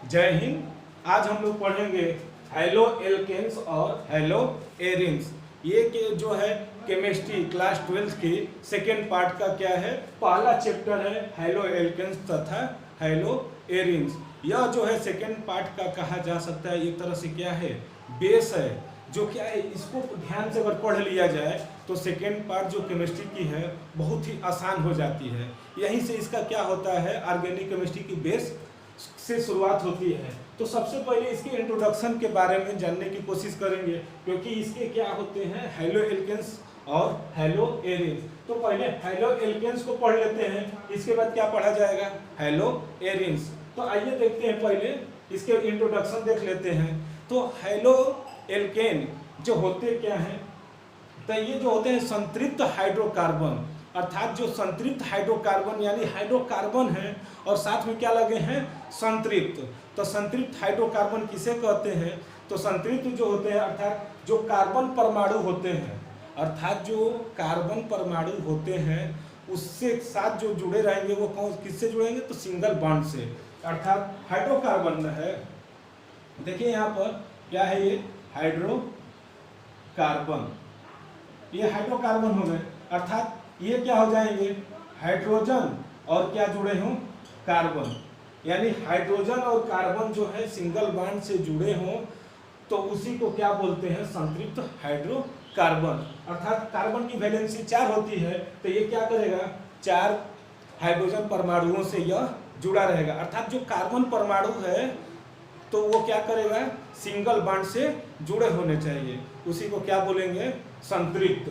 जय हिंद। आज हम लोग पढ़ेंगे हेलो एल्केन्स और हेलो एरिन्स। ये के जो है केमिस्ट्री क्लास 12 की सेकेंड पार्ट का क्या है, पहला चैप्टर है हेलो एल्केन्स तथा हेलो एरिन्स। यह जो है सेकेंड पार्ट का कहा जा सकता है, एक तरह से क्या है, बेस है, जो क्या है, इसको ध्यान से अगर पढ़ लिया जाए तो सेकेंड पार्ट जो केमिस्ट्री की है बहुत ही आसान हो जाती है। यहीं से इसका क्या होता है, ऑर्गेनिक केमिस्ट्री की बेस से शुरुआत होती है। तो सबसे पहले इसके इंट्रोडक्शन के बारे में जानने की कोशिश करेंगे, क्योंकि इसके क्या होते हैं, हेलो एल्केन्स और हेलो एरिन्स। तो पहले हेलो एल्केन्स को पढ़ लेते हैं, इसके बाद क्या पढ़ा जाएगा, हेलो एरिन्स। तो आइए देखते हैं, पहले इसके इंट्रोडक्शन देख लेते हैं। तो हेलो एल्केन जो होते क्या हैं, तो ये जो होते हैं संतृप्त हाइड्रोकार्बन, अर्थात जो संतृप्त हाइड्रोकार्बन यानी हाइड्रोकार्बन है और साथ में क्या लगे हैं, संतृप्त। तो संतृप्त हाइड्रोकार्बन किसे कहते हैं, तो संतृप्त जो होते हैं अर्थात जो कार्बन परमाणु होते हैं, अर्थात जो कार्बन परमाणु होते हैं उससे साथ जो जुड़े रहेंगे वो कौन किससे जुड़ेंगे, तो सिंगल बॉन्ड से, अर्थात हाइड्रोकार्बन है। देखिए यहाँ पर क्या है, ये हाइड्रोकार्बन, ये हाइड्रोकार्बन हो गए, अर्थात ये क्या हो जाएंगे, हाइड्रोजन और क्या जुड़े हों, कार्बन। यानी हाइड्रोजन और कार्बन जो है सिंगल बॉन्ड से जुड़े हों तो उसी को क्या बोलते हैं, संतृप्त हाइड्रोकार्बन। अर्थात कार्बन की वैलेंसी 4 होती है, तो ये क्या करेगा, 4 हाइड्रोजन परमाणुओं से यह जुड़ा रहेगा। अर्थात जो कार्बन परमाणु है तो वो क्या करेगा, सिंगल बॉन्ड से जुड़े होने चाहिए, उसी को क्या बोलेंगे, संतृप्त।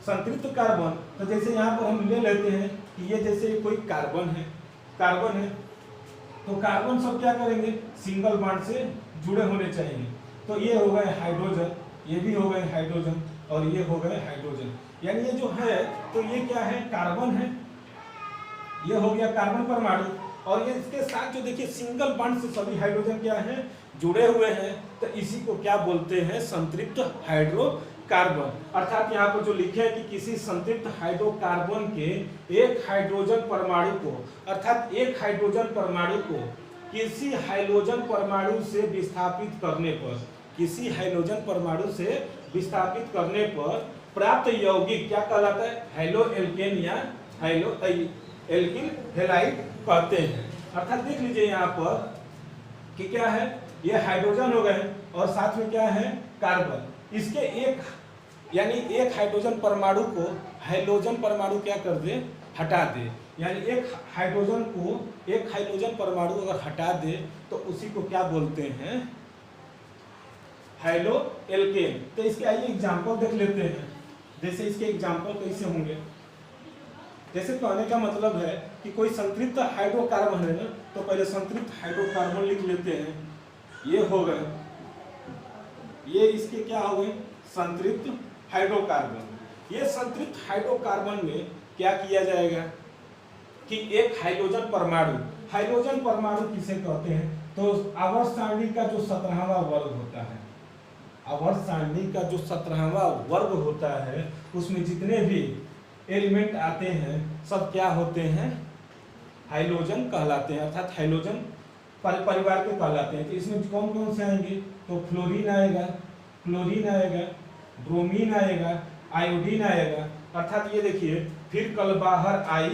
संतृप्त कार्बन, तो जैसे यहाँ पर हम ले लेते हैं कि ये जैसे कोई कार्बन है, तो कार्बन सब क्या करेंगे, सिंगल बॉन्ड से जुड़े होने चाहिए। तो ये हो गए हाइड्रोजन, ये भी हो गए हाइड्रोजन और ये हो गए हाइड्रोजन। यानी ये जो है तो ये क्या है, कार्बन है, ये हो गया कार्बन परमाणु, और ये इसके साथ जो देखिए सिंगल बॉन्ड से सभी हाइड्रोजन क्या है, जुड़े हुए हैं, तो इसी को क्या बोलते हैं, संतृप्त हाइड्रोकार्बन। अर्थात यहाँ पर जो लिखे है कि किसी संतृप्त हाइड्रोकार्बन के एक हाइड्रोजन परमाणु को, अर्थात एक हाइड्रोजन परमाणु को किसी हाइड्रोजन परमाणु से विस्थापित करने पर, किसी हाइड्रोजन परमाणु से विस्थापित करने पर प्राप्त यौगिक क्या कहलाता है, हेलो एल्केन या हेलो एल्किल हैलाइड कहते हैं। अर्थात देख लीजिए यहाँ पर कि क्या है, ये हाइड्रोजन हो गए और साथ में क्या है, कार्बन। इसके एक यानी एक हाइड्रोजन परमाणु को हाइड्रोजन परमाणु क्या कर दे, हटा दे। यानी एक हाइड्रोजन परमाणु अगर हटा दे तो उसी को क्या बोलते हैं, हेलो एल्केन। तो इसके आइए एग्जांपल देख लेते हैं। जैसे इसके एग्जांपल कैसे होंगे, जैसे कहने का मतलब है कि कोई संतृप्त हाइड्रोकार्बन है ना, तो पहले संतृप्त हाइड्रोकार्बन लिख लेते हैं। ये हो गए, ये इसके क्या हो गए, संतृप्त हाइड्रोकार्बन। ये संतृप्त हाइड्रोकार्बन में क्या किया जाएगा कि एक हाइड्रोजन परमाणु किसे कहते हैं, तो आवर्त सारणी का जो 17वां वर्ग होता है, आवर्त सारणी का जो 17वां वर्ग होता है उसमें जितने भी एलिमेंट आते हैं सब क्या होते हैं, हाइड्रोजन कहलाते हैं, अर्थात हाइड्रोजन परिवार के कहलाते हैं। तो इसमें कौन कौन से आएंगे, तो फ्लोरीन आएगा, क्लोरीन आएगा, ब्रोमीन आएगा, आयोडीन आएगा। अर्थात ये देखिए, फिर कल बाहर आई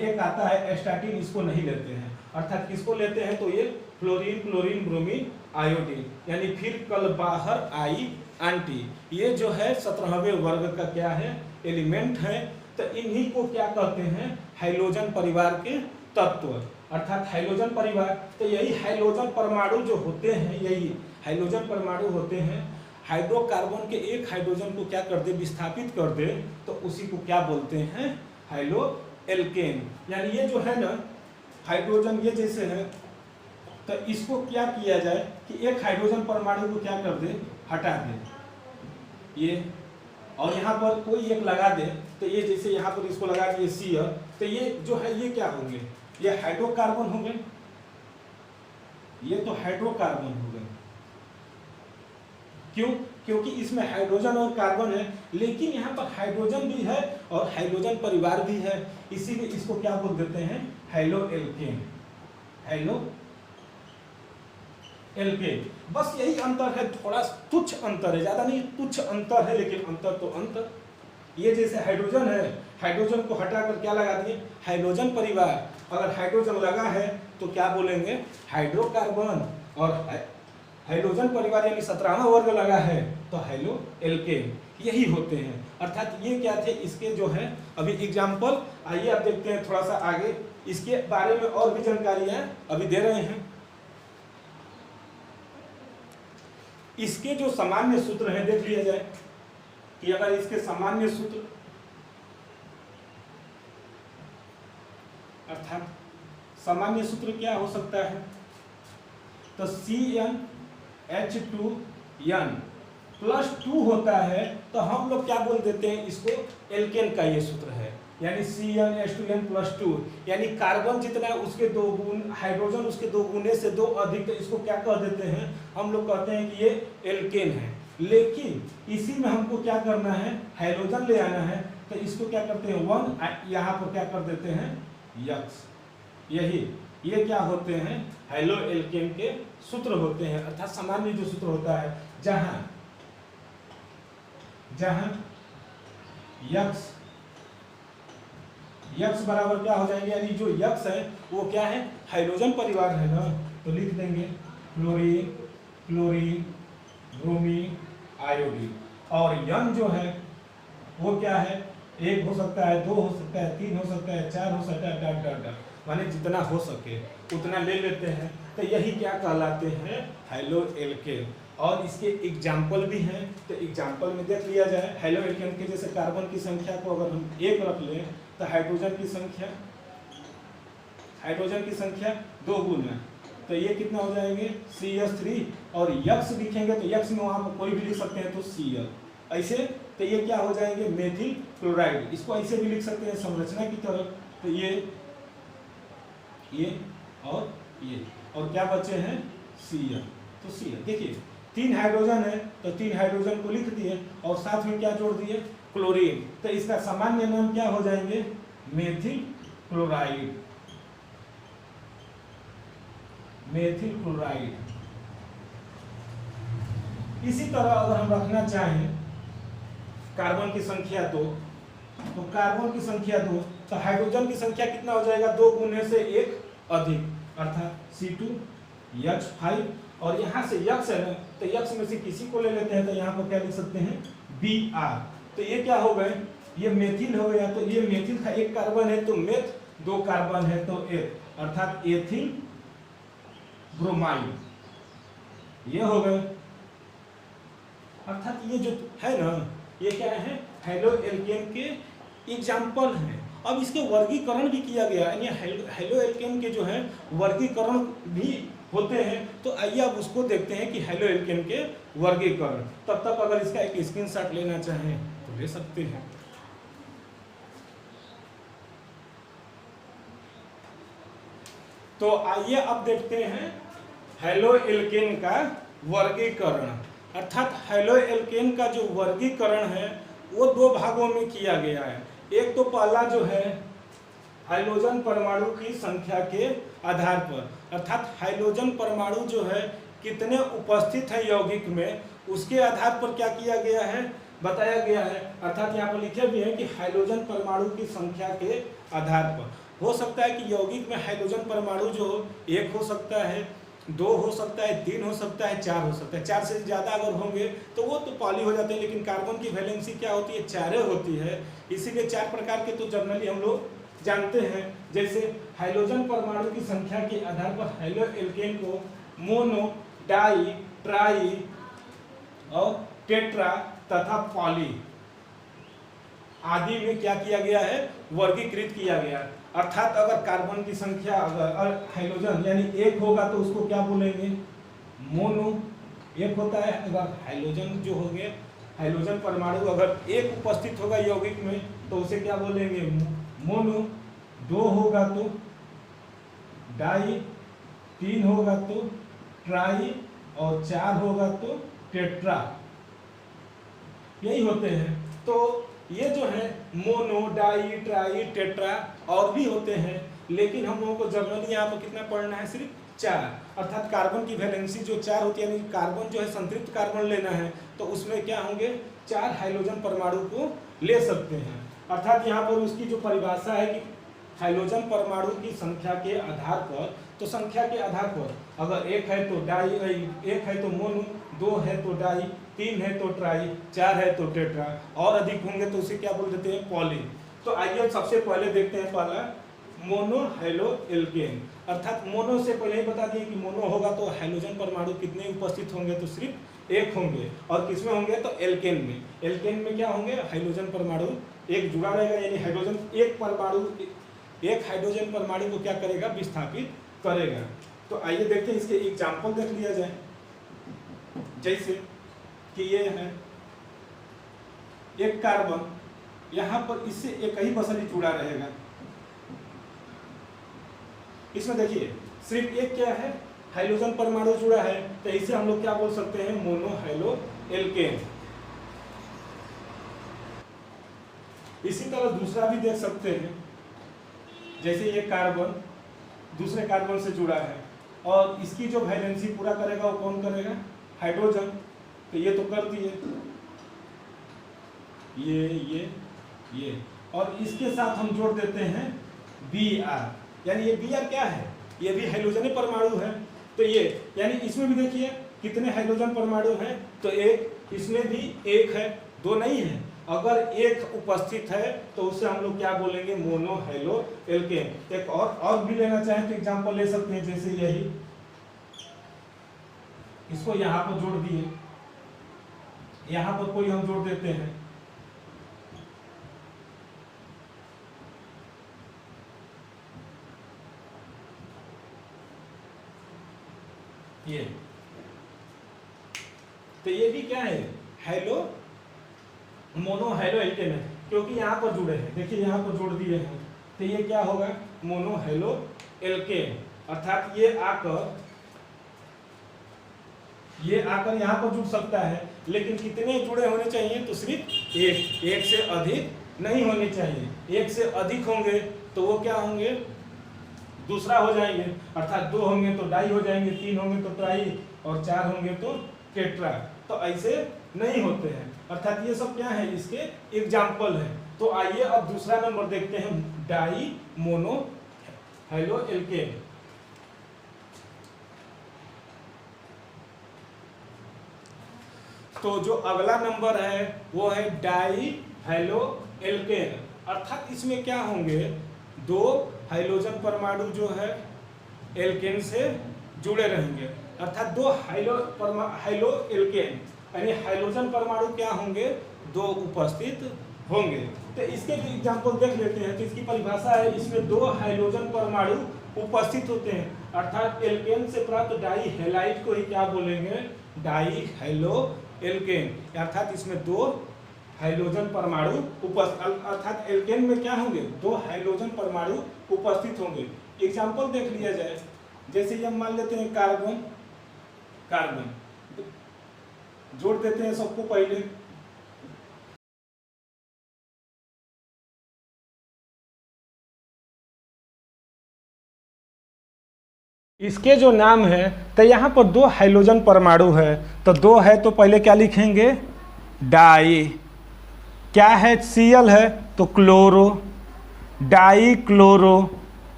एक आता है एस्टाटीन, इसको नहीं लेते हैं, अर्थात किसको लेते हैं, तो ये फ्लोरीन, क्लोरीन, ब्रोमीन, आयोडीन, यानी फिर कल बाहर आई आंटी। ये जो है 17वें वर्ग का क्या है, एलिमेंट है। तो इन्हीं को क्या कहते हैं, हाइड्रोजन परिवार के तत्व, अर्थात हाइड्रोजन परिवार। तो यही हाइड्रोजन परमाणु जो होते हैं, यही हाइड्रोजन परमाणु होते हैं, हाइड्रोकार्बन के एक हाइड्रोजन को क्या कर दे, विस्थापित कर दे, तो उसी को क्या बोलते हैं, हेलो एल्केन। यानी ये जो है ना हाइड्रोजन, ये जैसे है, तो इसको क्या किया जाए कि एक हाइड्रोजन परमाणु को क्या कर दे, हटा दे ये, और यहाँ पर कोई एक लगा दे, तो ये जैसे यहाँ पर इसको लगा दिए सी, तो ये जो है ये क्या होंगे, ये हाइड्रोकार्बन होंगे, ये तो हाइड्रोकार्बन हो गए। क्यों, क्योंकि इसमें हाइड्रोजन और कार्बन है, लेकिन यहाँ पर हाइड्रोजन भी है और हाइड्रोजन परिवार भी है, इसीलिए इसको क्या बोल देते हैं, हेलो एल्केन, हेलो एल्केन। बस यही अंतर है, थोड़ा तुच्छ अंतर है, ज्यादा नहीं, तुच्छ अंतर है, लेकिन अंतर तो अंतर। ये जैसे हाइड्रोजन है, हाइड्रोजन को हटाकर क्या लगा दिए, हाइड्रोजन परिवार। अगर हाइड्रोजन लगा है तो क्या बोलेंगे, हाइड्रोकार्बन। और हाइड्रोजन परिवार यानी 17वां वर्ग लगा है तो हाइलो एल्केन। यही होते हैं। अर्थात ये क्या थे, इसके जो है अभी एग्जाम्पल, आइए आप देखते हैं थोड़ा सा आगे, इसके बारे में और भी जानकारियां अभी दे रहे हैं। इसके जो सामान्य सूत्र हैं देख लिया जाए कि अगर इसके सामान्य सूत्र, अर्थात सामान्य सूत्र क्या हो सकता है, तो CnH2n +2 होता है तो हम लोग क्या बोल देते हैं, इसको एल्केन का ये सूत्र है। यानी CnH2n +2 यानी कार्बन जितना है उसके 2 गुण, हाइड्रोजन उसके 2 गुने से 2 अधिक, तो इसको क्या कह देते हैं, हम लोग कहते हैं कि ये एल्केन है। लेकिन इसी में हमको क्या करना है, हाइड्रोजन ले आना है, तो इसको क्या करते हैं 1, यहाँ पर क्या कर देते हैं यक्स। यही ये क्या होते हैं, हाइलो एल्केन के सूत्र होते हैं। अर्थात सामान्य जो सूत्र होता है, जहां यक्स बराबर क्या हो जाएंगे, यानी जो यक्स है वो क्या है, हाइड्रोजन परिवार है ना, तो लिख देंगे क्लोरीन, क्लोरीन, ब्रोमीन, आयोडीन। और यन जो है वो क्या है, 1 हो सकता है, 2 हो सकता है, 3 हो सकता है, 4 हो सकता है, डॉट डॉट डॉट, माने जितना हो सके उतना ले लेते हैं। तो यही क्या कहलाते हैं, हाइलो एल्केन। और इसके एग्जाम्पल भी हैं, तो एग्जाम्पल में देख लिया जाए। हाइलो एल्केन के जैसे कार्बन की संख्या को अगर हम 1 रख लें तो हाइड्रोजन की संख्या 2 गुना, तो ये कितना हो जाएंगे CH3। और यक्स लिखेंगे तो यक्स में वहाँ पर कोई भी लिख सकते हैं तो Cl, ऐसे। तो ये क्या हो जाएंगे मेथिल क्लोराइड। इसको ऐसे भी लिख सकते हैं संरचना की तरफ, तो ये और क्या बचे हैं Cl। तो Cl देखिए 3 हाइड्रोजन है तो 3 हाइड्रोजन को लिख दिए और साथ में क्या जोड़ दिए, क्लोरीन। तो इसका सामान्य नाम क्या हो जाएंगे, मेथिल क्लोराइड। Methyl chloride. इसी तरह अगर हम रखना चाहें कार्बन की संख्या 2, तो कार्बन की संख्या 2, तो हाइड्रोजन की संख्या कितना हो जाएगा, 2 गुने से 1 अधिक, अर्थात C2H5। और यहाँ से यक्स है ना, तो यक्स में से किसी को ले लेते हैं, तो यहाँ पर क्या लिख सकते हैं Br। तो ये क्या हो गए, ये मेथिल हो गया। तो ये मेथिल का 1 कार्बन है तो मेथ, 2 कार्बन है तो एथ, अर्थात एथिल ब्रोमाइड, ये हो गए। अर्थात ये जो है ना, ये क्या है, हाइलो एल्केन के एग्जाम्पल हैं। अब इसके वर्गीकरण भी किया गया, यानी हाइलो एल्केन के जो है वर्गीकरण भी होते हैं। तो आइए अब उसको देखते हैं कि हाइलो एल्केन के वर्गीकरण। तब तक अगर इसका एक स्क्रीनशॉट लेना चाहें तो ले सकते हैं। तो आइए अब देखते हैं हाइलो एल्केन का वर्गीकरण। अर्थात हाइलो एल्केन का जो वर्गीकरण है वो 2 भागों में किया गया है। एक तो पहला जो है हाइड्रोजन परमाणु की संख्या के आधार पर, अर्थात हाइड्रोजन परमाणु जो है कितने उपस्थित है यौगिक में, उसके आधार पर क्या किया गया है, बताया गया है। अर्थात यहाँ पर लिखे भी है कि हाइड्रोजन परमाणु की संख्या के आधार पर हो सकता है कि यौगिक में हाइड्रोजन परमाणु जो 1 हो सकता है, 2 हो सकता है, 3 हो सकता है, 4 हो सकता है। 4 से ज़्यादा अगर होंगे तो वो तो पॉली हो जाते हैं, लेकिन कार्बन की वैलेंसी क्या होती है, 4 होती है। इसीलिए 4 प्रकार के तो जनरली हम लोग जानते हैं। जैसे हाइड्रोजन परमाणु की संख्या के आधार पर हाइलो एल्केन को मोनो, डाई, ट्राई और टेट्रा तथा पॉली आदि में क्या किया गया है, वर्गीकृत किया गया है। अर्थात अगर कार्बन की संख्या अगर हाइड्रोजन यानी 1 होगा तो उसको क्या बोलेंगे, मोनो 1 होता है। अगर हाइड्रोजन जो हो गया, हाइड्रोजन परमाणु अगर 1 उपस्थित होगा यौगिक में तो उसे क्या बोलेंगे, मोनो। 2 होगा तो डाई, 3 होगा तो ट्राई और 4 होगा तो टेट्रा, यही होते हैं। तो ये जो है मोनो, डाई, ट्राई, टेट्रा और भी होते हैं, लेकिन हम लोगों को जनरली यहाँ पर कितना पढ़ना है, सिर्फ 4। अर्थात कार्बन की वैलेंसी जो 4 होती है, यानी कार्बन जो है संतृप्त कार्बन लेना है तो उसमें क्या होंगे 4 हाइड्रोजन परमाणु को ले सकते हैं। अर्थात यहाँ पर उसकी जो परिभाषा है कि हाइड्रोजन परमाणु की संख्या के आधार पर, तो संख्या के आधार पर अगर 1 है तो डाई, 1 है तो मोनो, 2 है तो डाई, 3 है तो ट्राई, 4 है तो टेट्रा, और अधिक होंगे तो उसे क्या बोल देते हैं पॉली। तो आइए सबसे पहले देखते हैं पहला मोनो हाइलो एल्केन। अर्थात मोनो से पहले ही बता दिए कि मोनो होगा तो हाइड्रोजन परमाणु कितने उपस्थित होंगे, तो सिर्फ 1 होंगे, और किसमें होंगे तो एल्केन में। एल्केन में क्या होंगे हाइड्रोजन परमाणु एक जुड़ा रहेगा, यानी हाइड्रोजन एक हाइड्रोजन परमाणु को क्या करेगा विस्थापित करेगा। तो आइए देखते हैं इसके एग्जाम्पल देख लिया जाए। जैसे कि ये है एक कार्बन, यहाँ पर इससे एक ही बसली जुड़ा रहेगा, इसमें देखिए सिर्फ एक क्या है हाइड्रोजन परमाणु जुड़ा है, तो इसे हम लोग क्या बोल सकते हैं मोनो हाइलो एल्केन। इसी तरह दूसरा भी देख सकते हैं, जैसे ये कार्बन दूसरे कार्बन से जुड़ा है और इसकी जो वैलेंसी पूरा करेगा वो कौन करेगा हाइड्रोजन, तो ये तो कर दिए ये और इसके साथ हम जोड़ देते हैं Br, यानी ये Br क्या है, ये भी हाइड्रोजन परमाणु है। तो ये यानी इसमें भी देखिए कितने हाइड्रोजन परमाणु हैं, तो एक, इसमें भी 1 है, 2 नहीं है। अगर 1 उपस्थित है तो उसे हम लोग क्या बोलेंगे मोनो हाइलो एल्केन। एक और भी लेना चाहें तो एग्जांपल ले सकते हैं, जैसे यही इसको यहाँ पर जोड़ दिए, यहाँ पर कोई हम जोड़ देते हैं, ये, तो ये भी क्या है हाइलो मोनो हाइलो एल्केन है, क्योंकि यहाँ पर जुड़े हैं, देखिए यहाँ पर जोड़ दिए हैं, तो ये क्या होगा मोनो हाइलो एल्केन। अर्थात ये आकर यहाँ पर जुड़ सकता है, लेकिन कितने जुड़े होने चाहिए, तो सिर्फ एक से अधिक नहीं होने चाहिए। 1 से अधिक होंगे तो वो क्या होंगे दूसरा हो जाएंगे, अर्थात 2 होंगे तो डाई हो जाएंगे, 3 होंगे तो ट्राई, और 4 होंगे तो टेट्रा। तो ऐसे नहीं होते हैं। अर्थात ये सब क्या है इसके एग्जाम्पल है। तो आइए अब दूसरा नंबर देखते हैं डाई मोनो हाइलो एल्केन। तो जो अगला नंबर है वो है डाई हाइलो एल्केन। अर्थात इसमें क्या होंगे 2 हाइड्रोजन परमाणु जो है एल्केन से जुड़े रहेंगे, अर्थात 2 हाइलो एल्केन, यानी हाइड्रोजन परमाणु क्या होंगे 2 उपस्थित होंगे। तो इसके भी एग्जांपल देख लेते हैं। तो इसकी परिभाषा है, इसमें 2 हाइड्रोजन परमाणु उपस्थित होते हैं, अर्थात एल्केन से प्राप्त डाई हैलाइड को ही क्या बोलेंगे डाई हाइलो एल्केन। अर्थात इसमें 2 हाइड्रोजन परमाणु उपस्थित, अर्थात एल्केन में क्या होंगे 2 हाइड्रोजन परमाणु उपस्थित होंगे। एग्जांपल देख लिया जाए, जैसे ये हम मान लेते हैं कार्बन जोड़ देते हैं सबको पहले, इसके जो नाम है तो यहाँ पर 2 हाइड्रोजन परमाणु है, तो 2 है तो पहले क्या लिखेंगे डाई, क्या है Cl है तो क्लोरो, डाई क्लोरो,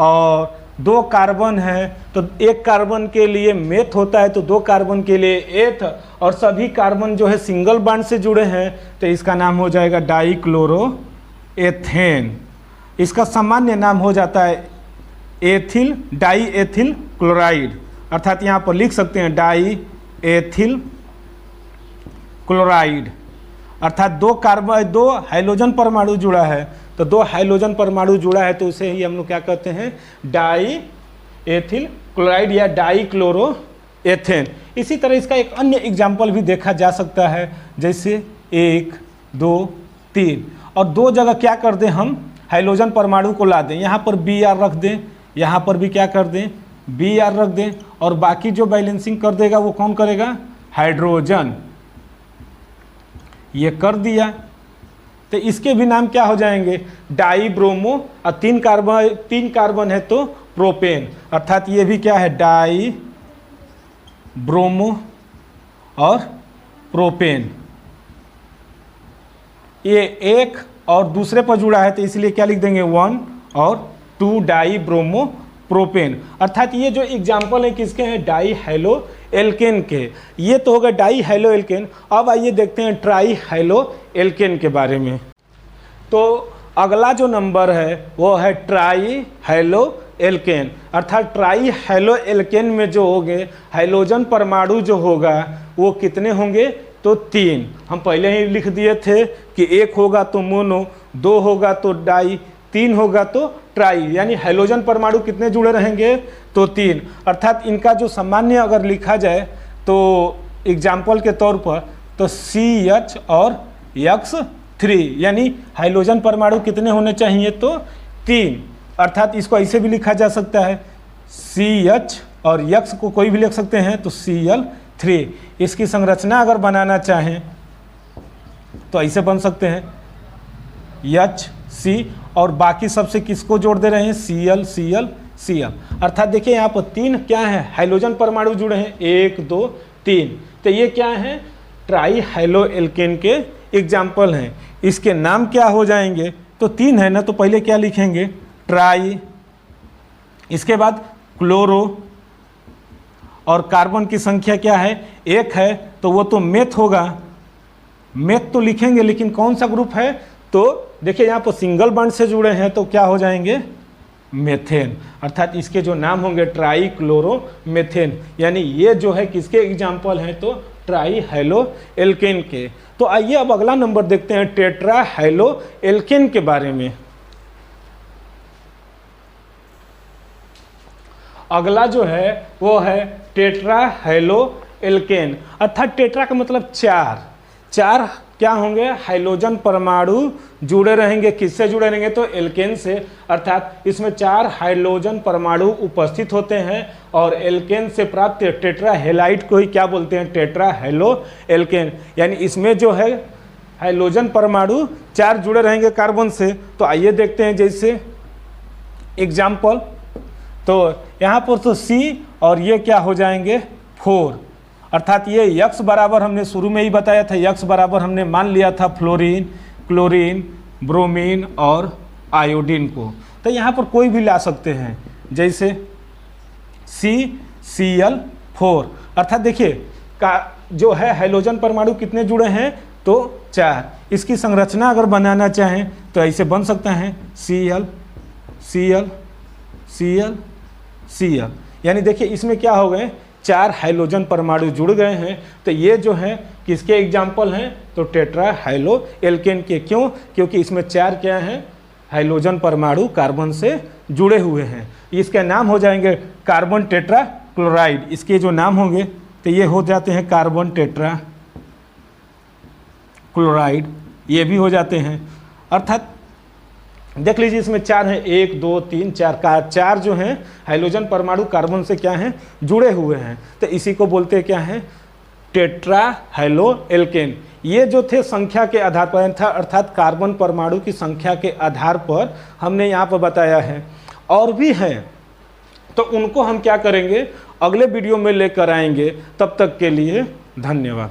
और 2 कार्बन है तो 1 कार्बन के लिए मेथ होता है तो 2 कार्बन के लिए एथ, और सभी कार्बन जो है सिंगल बॉन्ड से जुड़े हैं तो इसका नाम हो जाएगा डाई क्लोरो एथेन। इसका सामान्य नाम हो जाता है एथिल डाई एथिल क्लोराइड, अर्थात यहाँ पर लिख सकते हैं डाई एथिल क्लोराइड। अर्थात 2 हाइड्रोजन परमाणु जुड़ा है, तो 2 हाइड्रोजन परमाणु जुड़ा है तो उसे ही हम लोग क्या कहते हैं डाई एथिल क्लोराइड या डाई क्लोरो एथेन। इसी तरह इसका एक अन्य एग्जाम्पल भी देखा जा सकता है, जैसे 1 2 3, और 2 जगह क्या कर दें हम हाइड्रोजन परमाणु को ला दें, यहाँ पर Br रख दें, यहाँ पर भी क्या कर दें Br रख दें, और बाकी जो बैलेंसिंग कर देगा वो कौन करेगा हाइड्रोजन। ये कर दिया तो इसके भी नाम क्या हो जाएंगे डाई ब्रोमो, और 3 कार्बन है तो प्रोपेन, अर्थात ये भी क्या है, डाई ब्रोमो और प्रोपेन। ये एक और दूसरे पर जुड़ा है तो इसलिए क्या लिख देंगे, 1 और 2 डाई ब्रोमो प्रोपेन। अर्थात ये जो एग्जाम्पल है किसके हैं, डाई हेलो एल्केन के। ये तो होगा डाई हेलो एल्केन। अब आइए देखते हैं ट्राई हेलो एल्केन के बारे में। तो अगला जो नंबर है वो है ट्राई हेलो एल्केन, अर्थात ट्राई हेलो एल्केन में जो होंगे हाइड्रोजन परमाणु जो होगा वो कितने होंगे, तो 3। हम पहले ही लिख दिए थे कि 1 होगा तो मोनो, 2 होगा तो डाई, 3 होगा तो ट्राई, यानी हाइड्रोजन परमाणु कितने जुड़े रहेंगे, तो 3। अर्थात इनका जो सामान्य अगर लिखा जाए तो एग्जाम्पल के तौर पर तो CH और X3, यानी हाइड्रोजन परमाणु कितने होने चाहिए, तो 3। अर्थात इसको ऐसे भी लिखा जा सकता है CH और X को कोई भी लिख सकते हैं तो Cl3। इसकी संरचना अगर बनाना चाहें तो ऐसे बन सकते हैं HC और बाकी सबसे किसको जोड़ दे रहे हैं, Cl Cl Cl। अर्थात देखिए यहाँ पर 3 क्या है, हाइड्रोजन परमाणु जुड़े हैं, 1 2 3। तो ये क्या है, ट्राई हेलो एल्केन के एग्जाम्पल हैं। इसके नाम क्या हो जाएंगे, तो 3 है ना, तो पहले क्या लिखेंगे, ट्राई, इसके बाद क्लोरो, और कार्बन की संख्या क्या है, 1 है, तो वो तो मेथ होगा, मेथ तो लिखेंगे, लेकिन कौन सा ग्रुप है, तो देखिए यहाँ पर सिंगल बॉन्ड से जुड़े हैं तो क्या हो जाएंगे, मेथेन। अर्थात इसके जो नाम होंगे ट्राई क्लोरो मेथेन, यानी ये जो है किसके एग्जाम्पल हैं, तो ट्राई हेलो एल्केन के। तो आइए अब अगला नंबर देखते हैं टेट्रा हेलो एल्केन के बारे में। अगला जो है वो है टेट्रा हेलो एल्केन, अर्थात टेट्रा का मतलब 4 क्या होंगे, हाइड्रोजन परमाणु जुड़े रहेंगे, किससे जुड़े रहेंगे, तो एल्केन से। अर्थात इसमें 4 हाइड्रोजन परमाणु उपस्थित होते हैं और एल्केन से प्राप्त टेट्रा हेलाइट को ही क्या बोलते हैं, टेट्रा हेलो एल्केन। यानी इसमें जो है हाइड्रोजन परमाणु 4 जुड़े रहेंगे कार्बन से। तो आइए देखते हैं, जैसे एग्जाम्पल, तो यहाँ पर तो C और ये क्या हो जाएंगे 4। अर्थात ये X बराबर हमने शुरू में ही बताया था, X बराबर हमने मान लिया था फ्लोरीन, क्लोरीन, ब्रोमीन और आयोडीन को। तो यहाँ पर कोई भी ला सकते हैं, जैसे CCl4। अर्थात देखिए का जो है हाइड्रोजन परमाणु कितने जुड़े हैं, तो 4। इसकी संरचना अगर बनाना चाहें तो ऐसे बन सकता है Cl Cl Cl Cl, यानी देखिए इसमें क्या हो गए, 4 हाइड्रोजन परमाणु जुड़ गए हैं। तो ये जो है किसके एग्जाम्पल हैं, तो टेट्रा हेलो एल्केन के। क्यों, क्योंकि इसमें 4 क्या हैं, हाइड्रोजन परमाणु कार्बन से जुड़े हुए हैं। इसके नाम हो जाएंगे कार्बन टेट्रा क्लोराइड। इसके जो नाम होंगे तो ये हो जाते हैं कार्बन टेट्रा क्लोराइड, ये भी हो जाते हैं। अर्थात देख लीजिए इसमें 4 हैं, 1 2 3 4 का 4 जो हैं हाइड्रोजन परमाणु कार्बन से क्या हैं, जुड़े हुए हैं। तो इसी को बोलते हैं क्या है, टेट्रा हेलो एल्केन। ये जो थे संख्या के आधार पर था, अर्थात कार्बन परमाणु की संख्या के आधार पर हमने यहाँ पर बताया है। और भी हैं तो उनको हम क्या करेंगे, अगले वीडियो में लेकर आएंगे। तब तक के लिए धन्यवाद।